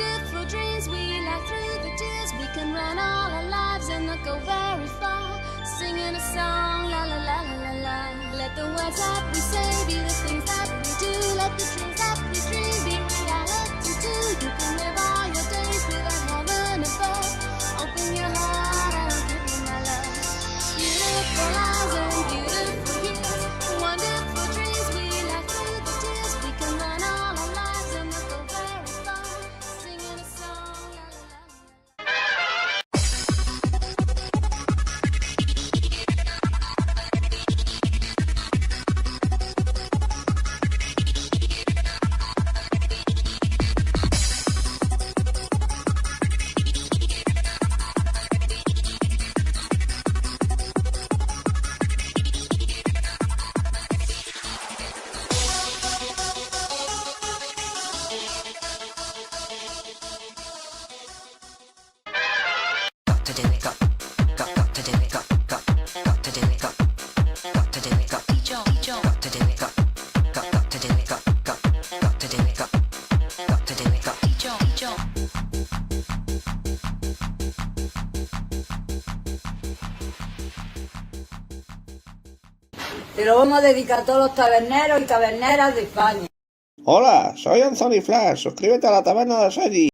Wonderful dreams we laugh through the tears. We can run all our lives and not go very far. Singing a song, la la la la la la. Let the words that we say be the things that we do. Let the dreams that we dream be reality too. You can live all your days without heaven above. Open your heart and I'll give you my love. Beautiful eyes and beautiful years. Wonderful dreams we laugh through the tears. We can run all our lives and not go very far. Singing a song, la la la la. Te lo vamos a dedicar a todos los taberneros y taberneras de España. Hola, soy Anthony Flash. Suscríbete a la taberna de Sergi.